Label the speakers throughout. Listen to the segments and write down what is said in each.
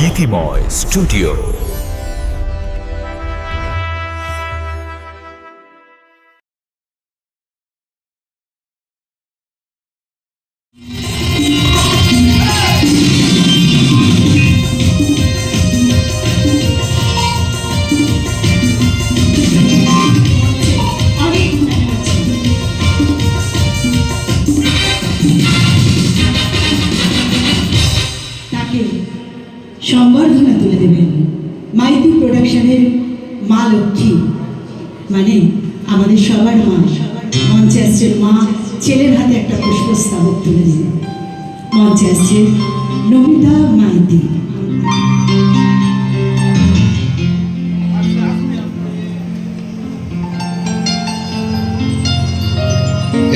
Speaker 1: গীতিময় studio.
Speaker 2: সংবর্ধনা তুলে দেবেন মাইতি প্রোডাকশনের মা লক্ষ্মী, মানে আমাদের সবার মা। মঞ্চে আসছেন মা, ছেলের হাতে একটা পুষ্পস্তবক তুলে দিন। মঞ্চে আসছে নমিতা মাইতি।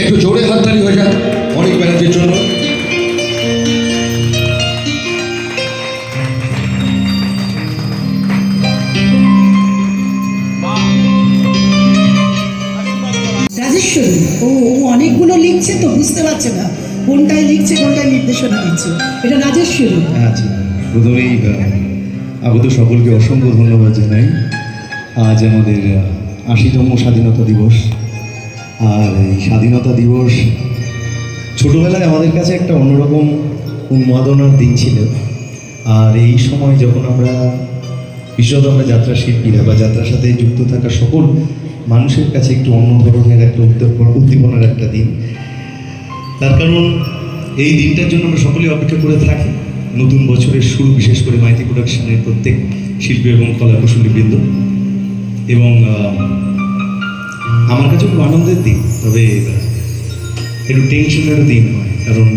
Speaker 3: একটু জোরে হাততালি হয়ে যাক অনেক ব্যানার্জির জন্য।
Speaker 2: রাজেশ্বরী ও অনেকগুলো লিখছে তো বুঝতে পারছে না কোনটায় লিখছে কোনটায় নির্দেশনা দিচ্ছে। এটা রাজেশ্বরী।
Speaker 4: আচ্ছা, প্রথমেই আগত সকলকে অসংখ্য ধন্যবাদ জানাই। আজ আমাদের ৮০তম স্বাধীনতা দিবস। আর এই স্বাধীনতা দিবস ছোটোবেলায় আমাদের কাছে একটা অন্যরকম উন্মাদনার দিন ছিল। আর এই সময় যখন আমরা বিশেষত আমরা যাত্রা শিল্পীরা বা যাত্রার সাথে যুক্ত থাকা সকল মানুষের কাছে একটু অন্য ধরনের একটা উদ্দীপনার একটা দিন। তার কারণ এই দিনটার জন্য আমরা সকলেই অপেক্ষা করে থাকি। নতুন বছরের শুরু, বিশেষ করে মাইতি প্রোডাকশনের প্রত্যেক শিল্পী এবং কলাকুশলীবৃন্দ। এবং আমার কাছে খুব আনন্দের দিন, তবে একটু টেনশনের দিন হয়, কারণ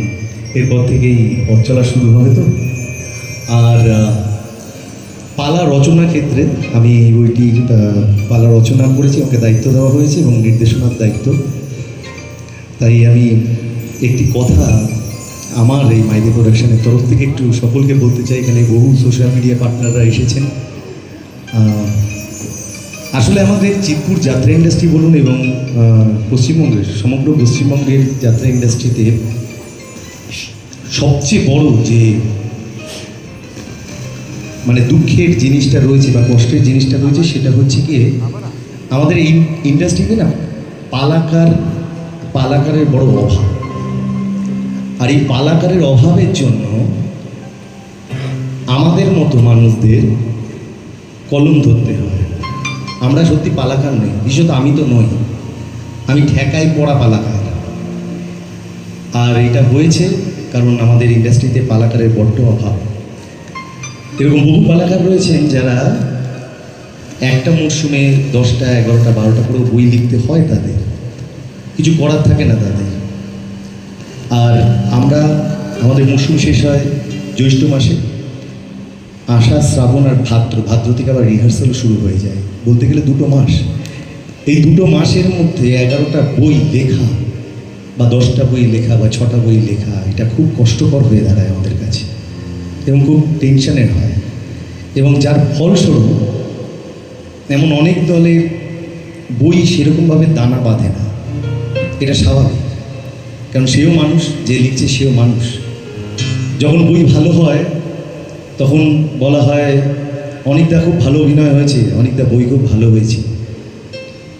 Speaker 4: এরপর থেকেই পথ চলা শুরু হবে তো। আর পালা রচনার ক্ষেত্রে আমি এই বইটির পালা রচনা করেছি, আমাকে দায়িত্ব দেওয়া হয়েছে এবং নির্দেশনার দায়িত্ব। তাই আমি একটি কথা আমার এই মাইতি প্রোডাকশনের তরফ থেকে একটু সকলকে বলতে চাই। এখানে বহু সোশ্যাল মিডিয়া পার্টনাররা এসেছেন। আসলে আমাদের চিতপুর যাত্রা ইন্ডাস্ট্রি বলুন এবং পশ্চিমবঙ্গের সমগ্র পশ্চিমবঙ্গের যাত্রা ইন্ডাস্ট্রিতে সবচেয়ে বড় যে মানে দুঃখের জিনিসটা রয়েছে বা কষ্টের জিনিসটা রয়েছে, সেটা হচ্ছে কি আমাদের এই ইন্ডাস্ট্রিতে না পালাকারের বড় অভাব। আর এই পালাকারের অভাবের জন্য আমাদের মতো মানুষদের কলম ধরতে হয়। আমরা সত্যি পালাকার নই, বিশেষত আমি তো নই, আমি ঠেকায় পড়া পালাকার। আর এটা হয়েছে কারণ আমাদের ইন্ডাস্ট্রিতে পালাকারের বড্ড অভাব। এরকম বহু পালাকার রয়েছেন যারা একটা মরশুমে 10টা 11টা 12টা করে বই লিখতে হয়, তাদের কিছু করার থাকে না তাদের। আর আমরা আমাদের মরশুম শেষ হয় জ্যৈষ্ঠ মাসে, আষাঢ় শ্রাবণ আর ভাদ্র থেকে আবার রিহার্সাল শুরু হয়ে যায়। বলতে গেলে 2 মাস। এই 2 মাসের মধ্যে 11টা বই লেখা বা 10টা বই লেখা বা 6টা বই লেখা, এটা খুব কষ্টকর হয়ে দাঁড়ায় আমাদের কাছে এবং খুব টেনশনের হয়। এবং যার ফলস্বরূপ এমন অনেক দলের বই সেরকমভাবে দানা বাঁধে না। এটা স্বাভাবিক, কারণ সেও মানুষ, যে লিখছে সেও মানুষ। যখন বই ভালো হয় তখন বলা হয় অনেকটা খুব ভালো অভিনয় হয়েছে, অনেকটা বই খুব ভালো হয়েছে।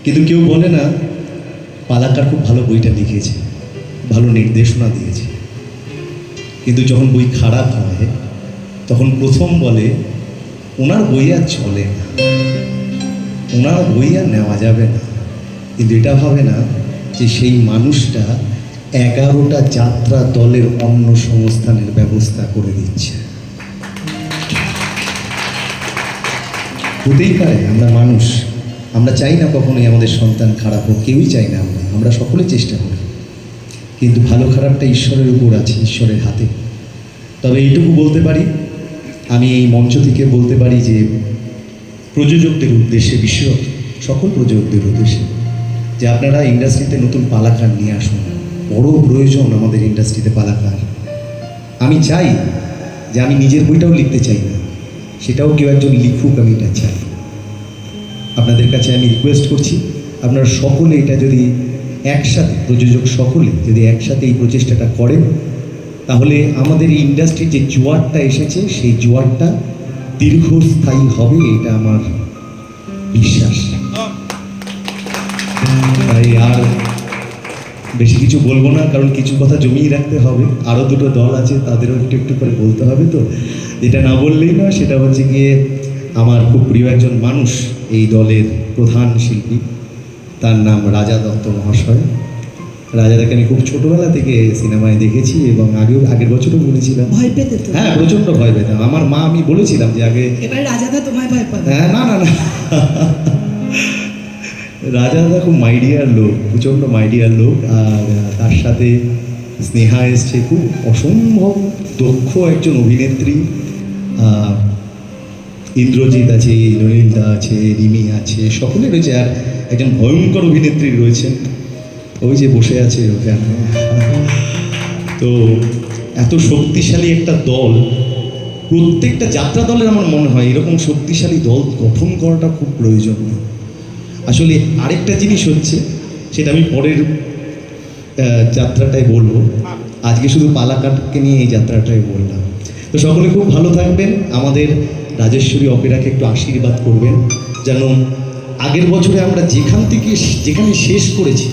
Speaker 4: কিন্তু কেউ বলে না পালাকার খুব ভালো বইটা লিখেছে, ভালো নির্দেশনা দিয়েছে। কিন্তু যখন বই খারাপ হয় তখন প্রথম বলে ওনার বই আর চলে না, ওনার বই আর নেওয়া যাবে না। কিন্তু এটা ভাবে না যে সেই মানুষটা 11টা যাত্রা দলের অন্য সংস্থানের ব্যবস্থা করে দিচ্ছে। হতেই পারে, আমরা মানুষ, আমরা চাই না কখনোই আমাদের সন্তান খারাপ হোক, কেউই চাই না। আমরা সকলে চেষ্টা করি, কিন্তু ভালো খারাপটা ঈশ্বরের উপর আছে, ঈশ্বরের হাতে। তবে এইটুকু বলতে পারি, আমি এই মঞ্চ থেকে বলতে পারি যে প্রযোজকদের উদ্দেশ্যে, বিশেষত সকল প্রযোজকদের উদ্দেশ্যে, যে আপনারা ইন্ডাস্ট্রিতে নতুন পালাকার নিয়ে আসুন। বড় প্রয়োজন আমাদের ইন্ডাস্ট্রিতে পালাকার। আমি চাই যে আমি নিজের বইটাও লিখতে চাই না, সেটাও কেউ একজন লিখুক, আমি এটা চাই। আপনাদের কাছে আমি রিকোয়েস্ট করছি, আপনারা সকলে এটা যদি একসাথে, প্রযোজক সকলে যদি একসাথে এই প্রচেষ্টাটা করেন, তাহলে আমাদের এই ইন্ডাস্ট্রির যে জোয়ারটা এসেছে সেই জোয়ারটা দীর্ঘস্থায়ী হবে, এটা আমার বিশ্বাস। তাই আর বেশি কিছু বলবো না, কারণ কিছু কথা জমিয়ে রাখতে হবে। আরও দুটো দল আছে, তাদেরও একটু একটু করে বলতে হবে। তো যেটা না বললেই না, সেটা হচ্ছে গিয়ে আমার খুব প্রিয় একজন মানুষ, এই দলের প্রধান শিল্পী, তার নাম রাজা দত্ত মহাশয়। রাজাদাকে আমি খুব ছোটোবেলা থেকে সিনেমায় দেখেছি এবং আগের বছরও বলেছিলাম।
Speaker 2: ভয় পেতে তো?
Speaker 4: হ্যাঁ, প্রচণ্ড ভয় পেতাম। আমার মা, আমি বলেছিলাম যে আগে,
Speaker 2: এবার রাজাদা তোমায় ভয় পাবে?
Speaker 4: হ্যাঁ, না না না, রাজাদা খুব মাইডিয়ার লোক, প্রচণ্ড মাইডিয়ার লোক। আর তার সাথে স্নেহা এসছে, খুব অসম্ভব দক্ষ একজন অভিনেত্রী। ইন্দ্রজিৎ আছে, নলিনদা আছে, রিমি আছে, সকলে রয়েছে। আর একজন ভয়ঙ্কর অভিনেত্রী রয়েছেন, ওই যে বসে আছে ওখানে। তো এত শক্তিশালী একটা দল, প্রত্যেকটা যাত্রা দলের আমার মনে হয় এরকম শক্তিশালী দল গঠন করাটা খুব প্রয়োজন। আসলে আরেকটা জিনিস হচ্ছে, সেটা আমি পরের যাত্রাটায় বলবো, আজকে শুধু পালাকারকে নিয়ে এই যাত্রাটাই বললাম। তো সকলে খুব ভালো থাকবেন, আমাদের রাজেশ্বরী অপেরাকে একটু আশীর্বাদ করবেন, যেন আগের বছরে আমরা যেখানে শেষ করেছি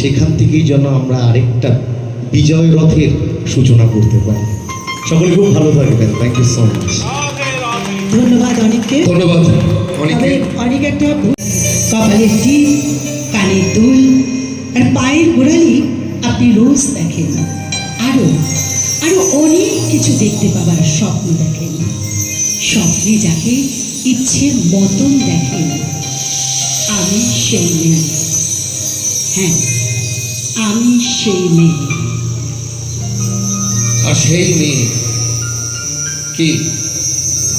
Speaker 4: সেখান থেকেই যেন আমরা আরেকটা বিজয় রথের সূচনা করতে পারি। সকলে খুব ভালো থাকবেন। Thank you so much.
Speaker 2: ধন্যবাদ অনেককে।
Speaker 3: ধন্যবাদ অনেকে।
Speaker 2: তবে অনেক একটা কপালের টিপ, কানের দুল আর পায়ের গোড়ালি আপনি রোজ দেখেন। আরো আরো অনেক কিছু দেখতে পাবার স্বপ্ন দেখেন। স্বপ্নে যাকে ইচ্ছের মতন দেখেন, আমি সেই মেয়ে। হ্যাঁ, আমি সেই মেয়ে।
Speaker 3: আর সেই মেয়ে কে,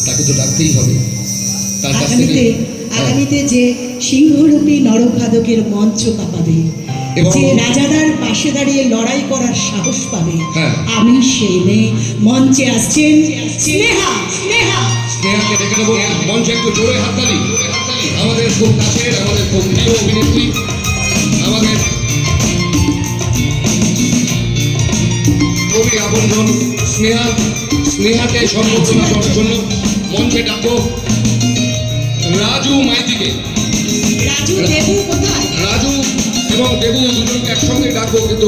Speaker 3: তাকে তো ডাকতেই হবে। তার কাছ থেকে
Speaker 2: আগামীতে যে সিংহরূপী নরখাদকের মঞ্চ কাঁপাবে,
Speaker 3: এবং-
Speaker 2: যে রাজাদার পাশে দাঁড়িয়ে লড়াই করার সাহস পাবে,
Speaker 3: হ্যাঁ।
Speaker 2: আমি সেই মেয়ে। মঞ্চে আসছেন স্নেহা। স্নেহা,
Speaker 3: স্নেহাকে ডেকে নেবো মঞ্চে। একটু জোরে হাততালি। আমাদের খুব কাছের, আমাদের খুব প্রিয় অভিনেত্রী, আমাদের কবি আপনজন স্নেহা। স্নেহাকে সম্বর্ধনা করার জন্য মঞ্চে ডাকবো রাজু মাইতিকে।
Speaker 2: রাজু দেবু কোথায়?
Speaker 3: রাজু এবং দেবু দুজনকে একসঙ্গে ডাকবো, কিন্তু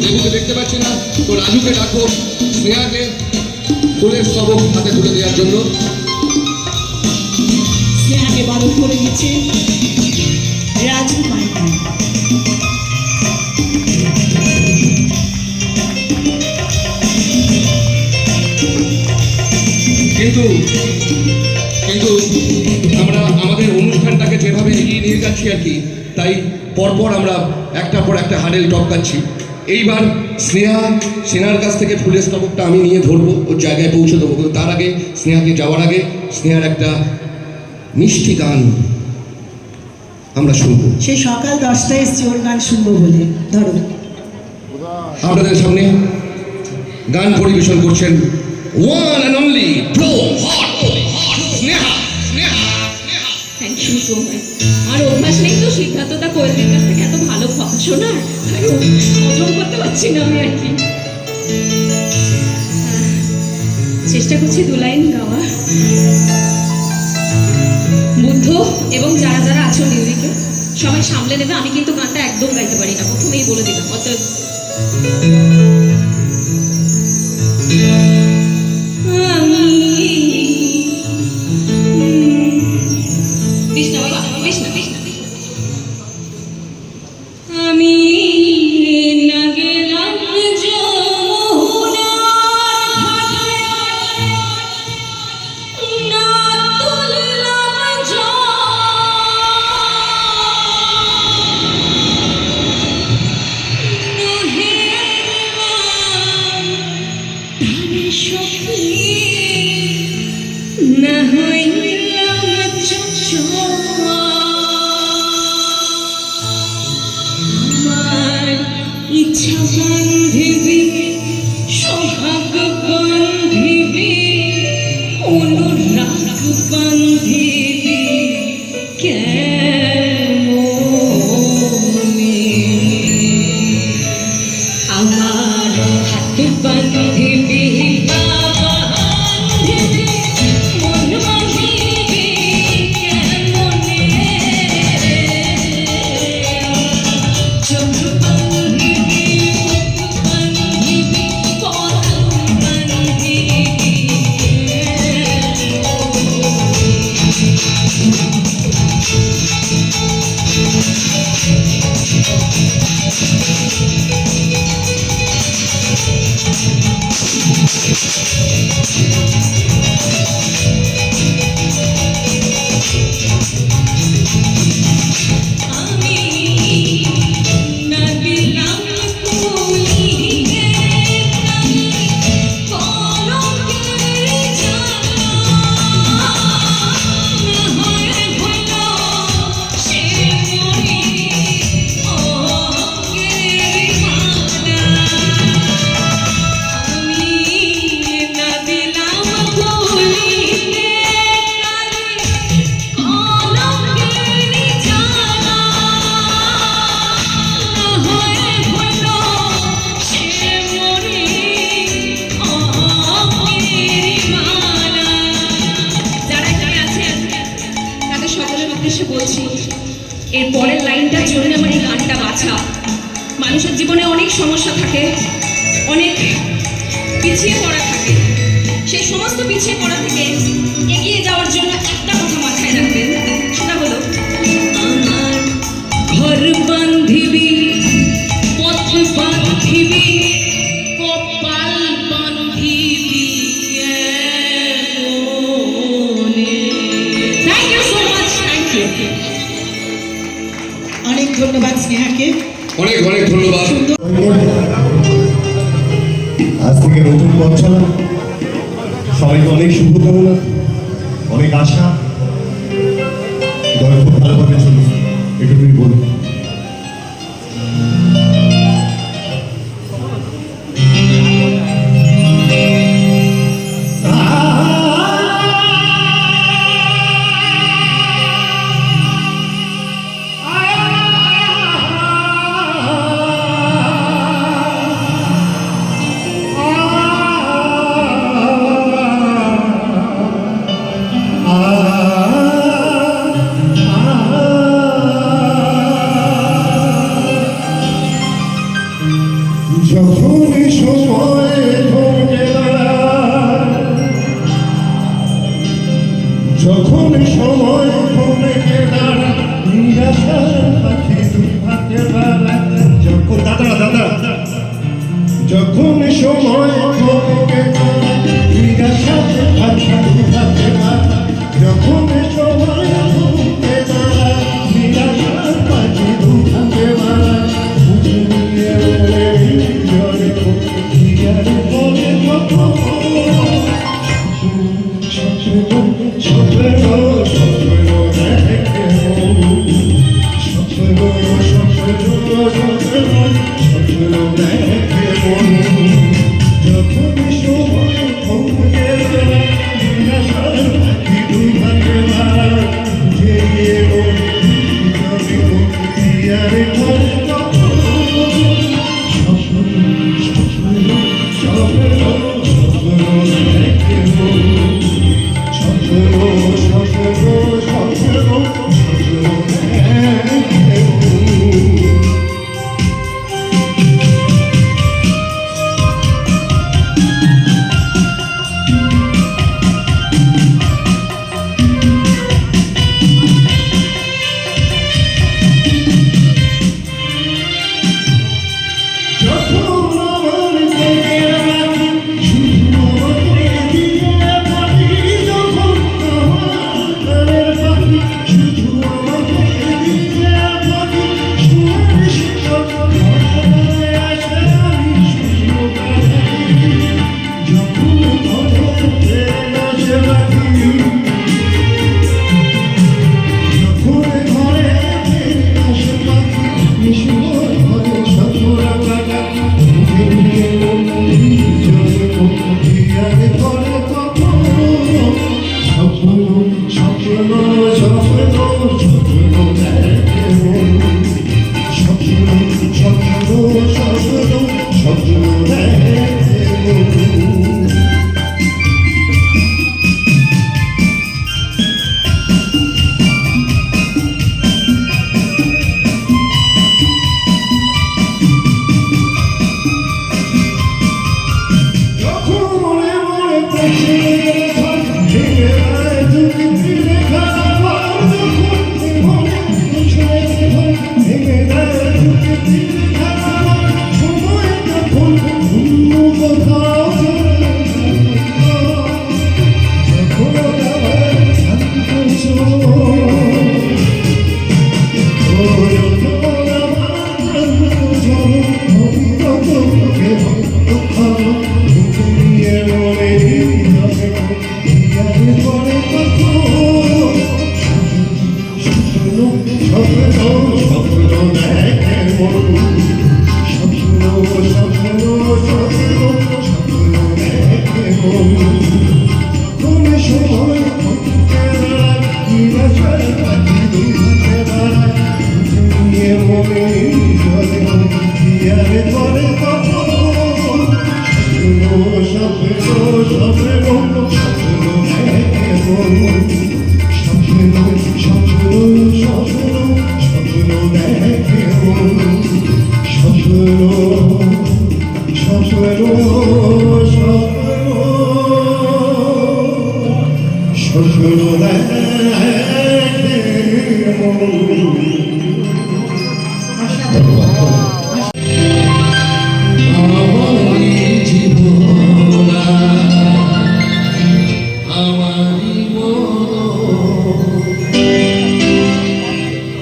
Speaker 3: দেবুকে দেখতে পাচ্ছি না। তো রাজুকে ডাকবো স্নেহাকে ফুলের স্তবক হাতে তুলে দেওয়ার জন্য।
Speaker 2: স্নেহাকে বরণ করে দিচ্ছে রাজু মাইতি।
Speaker 3: কিন্তু কিন্তু আমরা আমাদের অনুষ্ঠানটাকে যেভাবে এগিয়ে নিয়ে যাচ্ছি আর কি, তাই পরপর আমরা একটার পর একটা হার্ডেল টপকাচ্ছি। এইবার স্নেহার কাছ থেকে ফুলের স্তবকটা আমি নিয়ে ধরবো, ওর জায়গায় পৌঁছে দেবো। কিন্তু তার আগে, স্নেহাকে যাওয়ার আগে, স্নেহার একটা মিষ্টি গান আমরা শুনবো।
Speaker 2: সে সকাল 10টায় এসছে ওর গান শুনবো বলে। ধরো,
Speaker 3: আপনাদের সামনে গান পরিবেশন করছেন ওয়ান অ্যান্ড অনলি ব্লো হট Sneha.
Speaker 1: Thank you so much. আর অভ্যাস নেই তো সিদ্ধার্থদা কোয়েলের কাছ থেকে এত ভালো কথা শোনার, তাই হজম করতে পারছি না আমি আর কি। চেষ্টা করছি 2 লাইন গাওয়া। বুদ্ধ এবং যারা যারা আছো লিরিকে সবাই সামলে নেবে, আমি কিন্তু গানটা একদম গাইতে পারি না, প্রথমেই বলে দিলাম। অতএব আমি না গেলাম যমুনার ঘাটে, না তুললাম জল, নহে গেলাম ধানের সখী, না হইলাম চঞ্চল। ইচ্ছা বান্ধিবি, সৌভাগ্য বান্ধিবি, অনুরাগ বান্ধিবি কেমনে, আমার হাত বান্ধিবি, পা বান্ধিবি, মন পিছিয়ে পড়া থেকে এগিয়ে যাওয়ার জন্য একটা কথা মাথায় রাখবেন, সেটা হলো আমার ঘর বান্ধিবি, পথ বান্ধিবি, কপাল বান্ধিবি কেমনে। Thank you so much, thank you.
Speaker 2: অনেক ধন্যবাদ স্নেহাকে।
Speaker 3: অনেক অনেক ধন্যবাদ।
Speaker 5: আজ থেকে নতুন পথ চলা, সবাইকে অনেক শুভকামনা, অনেক আশা, দল খুব ভালোভাবে চলুন, এটুকুই বলুন। যখনই সময় থমকে দাঁড়ায়, যখনই সময় থমকে দাঁড়ায়, নিরাশার পাখি দুই হাতে বাড়ায়। যখন দাদা যখনই সময় থমকে দাঁড়ায়, নিরাশার পাখি দুই হাতে বাড়ায়। যখনই সময় থমকে দাঁড়ায়, নিরাশার পাখি দুই হাতে বাড়ায়। বুঝে নিয়ে শ্বশুর
Speaker 3: আমারই জীবনা, আমারই মন,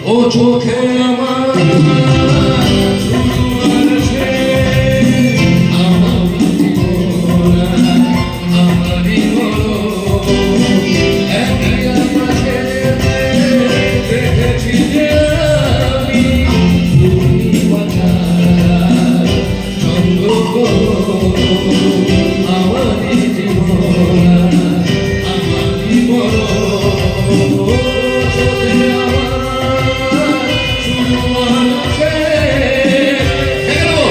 Speaker 3: ও চোখে আমার আছে, আমারই জীবনা, আমারই মন, একই আকাশে দেখেছি যে আমি পূর্ণিমা ছাড়া চন্দ্রগ্রহণ, আমারই জীবনা, আমারই মন, চোখে আমার সুমন আছে। এগো!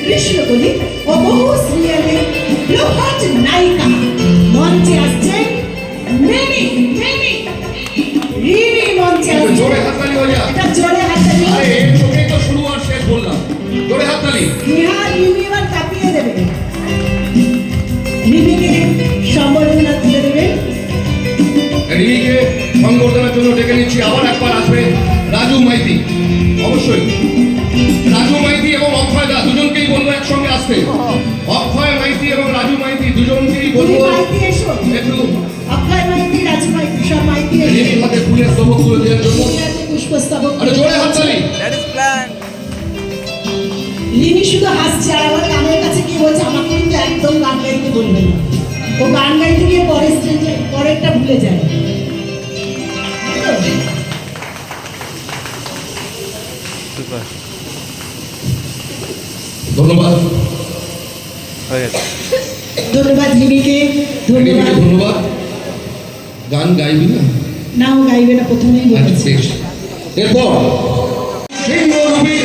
Speaker 2: কৃষ্ণগুলি ও বহু সিরিয়ালে প্রভাত নায়িকা মঞ্চে আসছেন মিমি রিমি মঞ্চে
Speaker 3: একটু
Speaker 2: আসছেন।
Speaker 3: জোরে হাততালি হয়ে যা।
Speaker 2: এটা জোরে হাততালি।
Speaker 3: আরে এর চোখেই তো শুরু আর শেষ বললাম। জোরে হাততালি।
Speaker 2: নিহার রিমি এবার কাঁপিয়ে দেবে। রিমিকে সম্বর্ধনা তুলে দেবে।
Speaker 3: রিমিকে সংবর্ধনার জন্য ডেকে নিচ্ছি। আবার একবার আসবে রাজু মাইতি। অবশ্যই রাজু মাইতি এবং অক্ষয় দা দুজনকেই বলবো একসঙ্গে আসতে। অক্ষয় মাইতি এবং রাজু মাইতি দুজনকেই
Speaker 2: তুমি
Speaker 3: বলবো
Speaker 2: মাইতি এসো।
Speaker 3: একটু
Speaker 2: অক্ষয় মাইতি, রাজু মাইতি সব মাইতি এসো।
Speaker 3: রিমির হাতে ফুলের স্তবক তুলে দেওয়ার জন্য।
Speaker 2: হাতে পুষ্পস্তবক।
Speaker 3: আরে জোরে হাততালি।
Speaker 2: লিমি শুধু হাসছে আর আমার কানের কাছে কি বলছে, আমাকে কিন্তু একদম গান গাইতে বলবে না। ও গান গাইতে গিয়ে পরের স্টেজে পরেরটা ভুলে যায়।
Speaker 3: ধন্যবাদ
Speaker 2: ধন্যবাদ লিমিকে,
Speaker 3: রিমিকে
Speaker 2: ধন্যবাদ।
Speaker 3: ধন্যবাদ। গান গাইবি না?
Speaker 2: না ও গাইবে না, প্রথমেই
Speaker 3: আচ্ছা
Speaker 2: বলেছে।
Speaker 3: বেশ। এরপর সিংহরূপী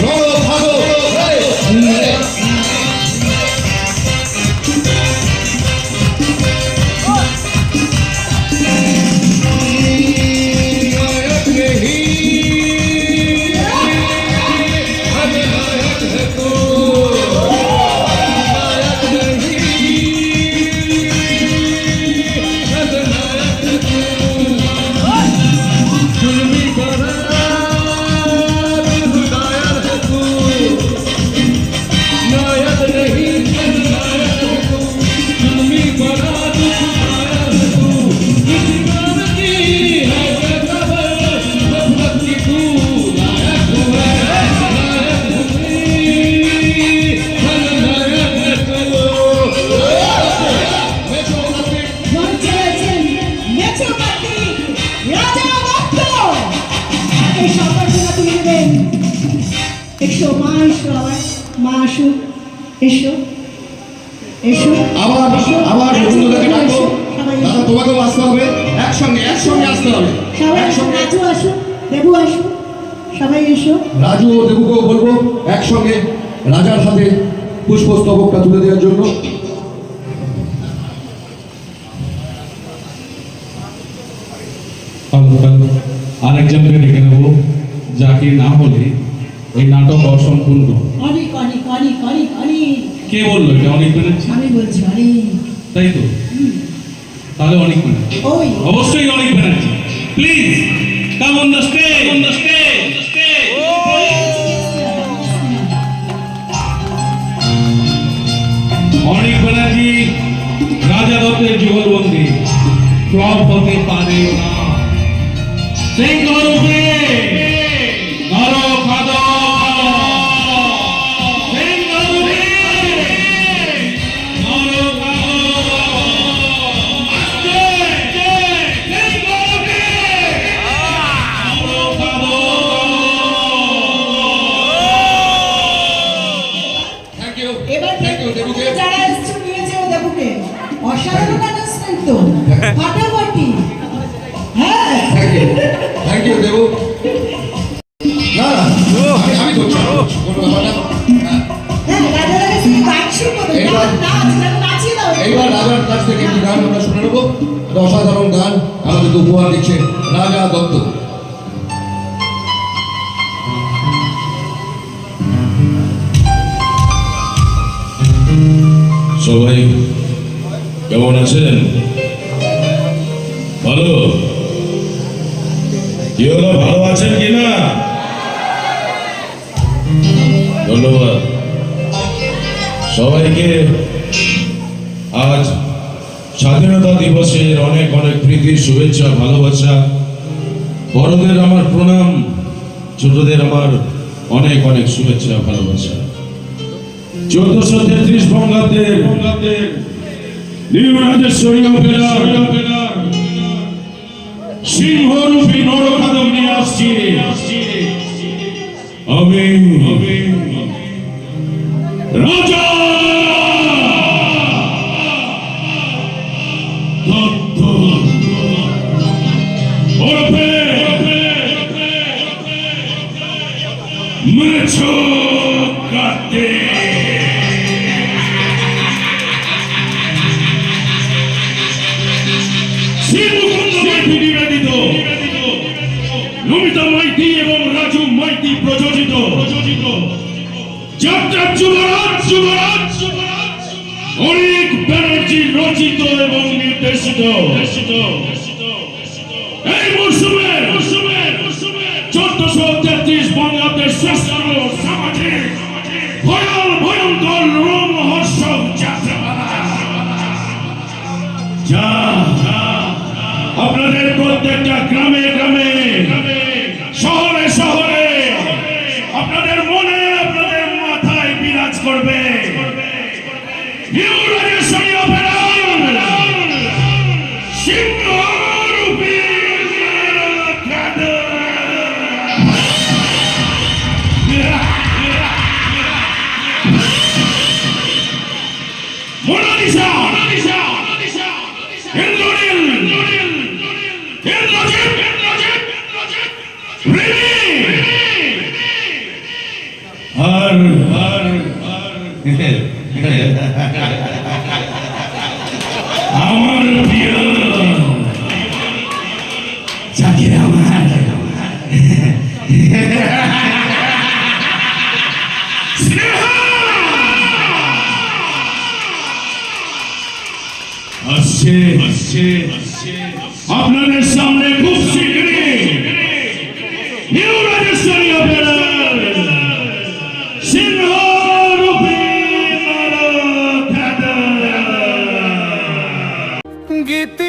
Speaker 3: নরভাগ
Speaker 2: মঞ্চে আছেন মেছোপাতি রাজা দত্ত। এই সম্বর্ধনা তুলে দেবেন। এসো মা, এসো আবার মা আসুক। এসো এসো
Speaker 3: আবার আবার বন্ধুদেরকে ডাকবো। দাদা তোমাকেও আসতে হবে। একসঙ্গে আসতে হবে।
Speaker 2: সবাই এসো।
Speaker 3: একসঙ্গে
Speaker 2: রাজু আসুক, দেবু আসুক, সবাই এসো।
Speaker 3: রাজু ও দেবুকেও বলবো একসঙ্গে রাজার হাতে পুষ্পস্তবকটা তুলে দেওয়ার জন্য।
Speaker 6: আরেকজনকে ডেকে নেব, যাকে না হলে এই নাটক অসম্পূর্ণ।
Speaker 2: অনেক অনেক অনেক অনেক অনেক।
Speaker 6: কে বললো এটা অনেক বেড়েছে?
Speaker 2: আমি বলছি অনেক।
Speaker 6: তাই তো? তাহলে অনেক বেড়েছে,
Speaker 2: ওই
Speaker 6: অবশ্যই অনেক বেড়েছে। Please come on the stage, on the stage. অনেক ব্যানার্জি রাজা দত্তের যুগলবন্দি ফ্লপ হতে পারে না। সিংহরূপে নরখাদ, সিংহরূপে নরখাদ, আস্তে সিংহরূপে নরখাদ।
Speaker 3: থ্যাংক ইউ
Speaker 2: এবার
Speaker 3: দেবুকে।
Speaker 2: যারা এসছো নিয়ে যেও দেবুকে। অসাধারণ অ্যানাউন্সমেন্ট তো, ফাটাফাটি। হ্যাঁ
Speaker 3: থ্যাংক ইউ দেবু। না না আমি করছি কোনো ব্যাপার না।
Speaker 2: হ্যাঁ, রাজা দাদা তুমি গান শুরু করো।
Speaker 3: এইবার-
Speaker 2: নাচিয়ে দাও।
Speaker 3: এইবার রাজার কাছ থেকে একটি গান আমরা শুনে নেবো। একটা অসাধারণ গান আমাদেরকে উপহার দিচ্ছে রাজা দত্ত।
Speaker 6: সবাই কেমন আছেন? ভালো? কি হলো, ভালো আছেন কিনা? ধন্যবাদ সবাইকে। আজ স্বাধীনতা দিবসের অনেক অনেক প্রীতি, শুভেচ্ছা, ভালোবাসা। বড়দের আমার প্রণাম, ছোটদের আমার অনেক অনেক শুভেচ্ছা, ভালোবাসা। 1433 বঙ্গাব্দের নিউ রাজেশ্বরী অপেরার সিংহরূপী নরখাদক নিয়ে আসছি আমি রাজা দত্ত ওরফে মেছো কাটে। নমিতা মাইতি এবং রাজু মাইতি প্রযোজিত যাত্রা যুবরাজ অনেক ব্যানার্জি রচিত এবং নির্দেশিত এই মৌসুমে 1433 বঙ্গাব্দের শ্রেষ্ঠ সামাজিক ভয়ঙ্কর রোমহর্ষক যাত্রাপালা, যা আপনাদের প্রত্যেকটা গ্রামে গ্রামে, শহরে শহরে, আপনাদের মনে, আপনাদের মাথায় বিরাজ করবে। নিউ রাজেশ্বরী অপেরার সিংহরূপী মোনালিসা, ইন্দ্রনীল, ইন্দ্রজিৎ, আর আমার প্রিয় যাকে আমার স্নেহা আসছে আপনাদের সামনে খুব শীঘ্রই নিউ রাজেশ্বরী অপেরার সিংহরূপী নরখাদক।
Speaker 5: গীতি